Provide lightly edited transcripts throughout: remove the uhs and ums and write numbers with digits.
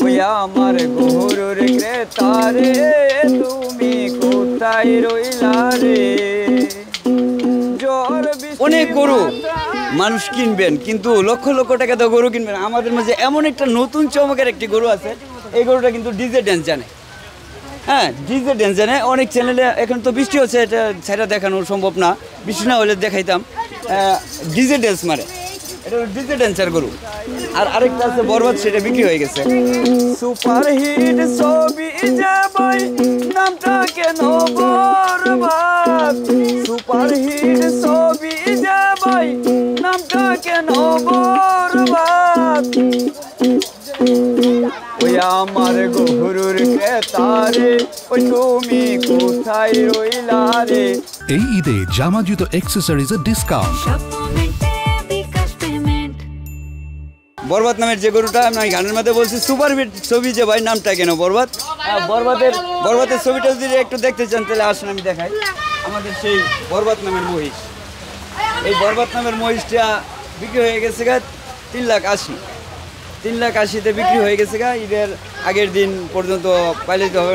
ওই আমার গরুর ক্রেতারে তুমি কোথায় রইলা রে। অনেক গরু মানুষ কিনবেন কিন্তু লক্ষ লক্ষ টাকা তো গরু কিনবেন। আমাদের মাঝে এমন একটা নতুন চমকের একটি গরু আছে। এই গরুটা কিন্তু ডিজে ড্যান্স জানে। হ্যাঁ, ডিজে ড্যান্স জানে। অনেক চ্যানেলে এখন তো বৃষ্টি হচ্ছে, এটা সেটা দেখানো সম্ভব না, বৃষ্টি না হলে দেখাইতাম। ডিজে ড্যান্স মারে, এটা ডিজে ড্যান্সার গরু। আর আরেকটা আছে বরবাদ, সেটা বিক্রি হয়ে গেছে। সুপার হিট ছবি যাবাই নামটা কেন বরবাদ, সুপার হিট ছবি যাবাই নামটা কেন বরবাদ। ওই আমার গরুর ক্রেতারে ওই তুমি কোথায় রইলা রে। এই ঈদে জামা জুতো অ্যাকসেসরিজের ডিসকাউন্ট। বরবাদ নামের যে গরুটা আমি গানের মধ্যে বলছি, সুপার হিট ছবি যে ভাই নামটা কেন বরবাদ। বরবাদের ছবিটা যদি একটু দেখতে চান তাহলে আসুন, আমি দেখাই। আমাদের সেই বরবাদ নামের মহিষ, এই বরবাদ নামের মহিষটা বিক্রি হয়ে গেছে গা 3,80,000 বিক্রি হয়ে গেছে গা। ঈদের আগের দিন পর্যন্ত পালিত হবে।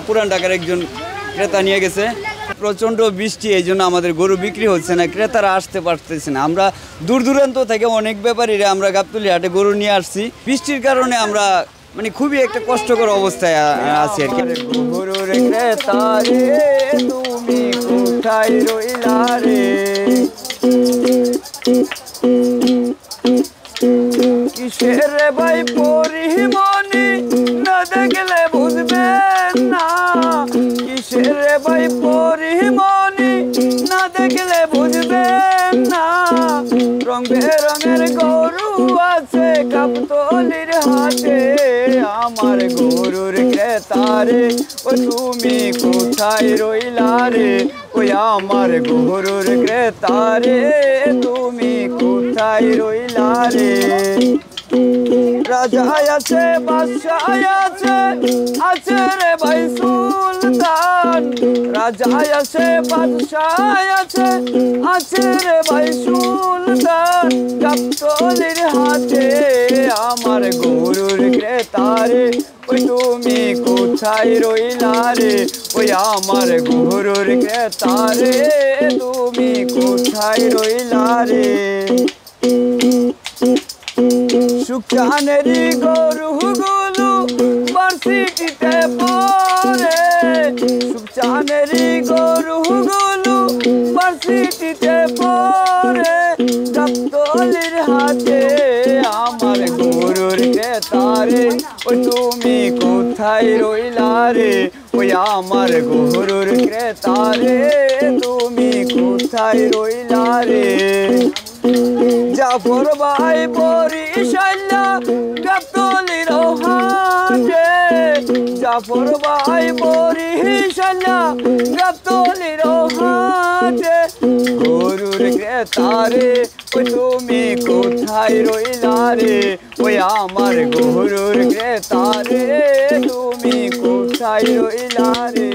পুরান ঢাকার একজন ক্রেতা নিয়ে গেছে। প্রচণ্ড বৃষ্টি, এই জন্য আমাদের গরু বিক্রি হচ্ছে না, ক্রেতারা আসতে পারতেছে না। আমরা দূর দূরান্ত থেকে অনেক ব্যাপারীরা আমরা গাবতলী হাটে গরু নিয়ে আসছি। বৃষ্টির কারণে আমরা মানে খুবই একটা কষ্টকর অবস্থায় আছি আর কি। গরুর ক্রেতারে তুমি কোথায় রইলা রে। কিসের ভাই পরিমণি না দেখলে বুঝবেন না, কিসের ভাই পরিমণি না দেখলে বুঝবেন না। রং বেরঙের গরু আছে গাবতলীর হাটে, আমার গরুর ক্রেতারে ও তুমি কোথায় রইলা রে। ওই আমার গরুর ক্রেতারে তুমি কোথায় রইলা রে। রাজা আছে বাদশাহ আছে, আছে রে ভাই সুলতান। রাজা আছে বাদশাহ আছে, আছে রে ভাই সুলতান। গাবতলীর হাটে আমার গরুর ক্রেতারে ওই তুমি কোথায় রইলা রে। ওই আমার গরুর ক্রেতারে তুমি কোথায় রইলা রে। সুখানেরই গরুগুলো ভার্সিটিতে পড়ে, সুখানেরই গরুগুলো ভার্সিটিতে পড়ে। গাবতলীর হাটে আমার গরুর ক্রেতারে ওই তুমি কোথায় রইলা রে। ওই আমার গরুর ক্রেতারে তুমি কোথায় রইলা রে। জাফর ভাই বরিশাল্লা গাবতলীর হাটে, জাফর ভাই বরিশাল্লা গাবতলীর হাটে। গরুর ক্রেতারে ওই তুমি কোথায় রইলা রে। ওই আমার গরুর ক্রেতারে তুমি কোথায় রইলা রে।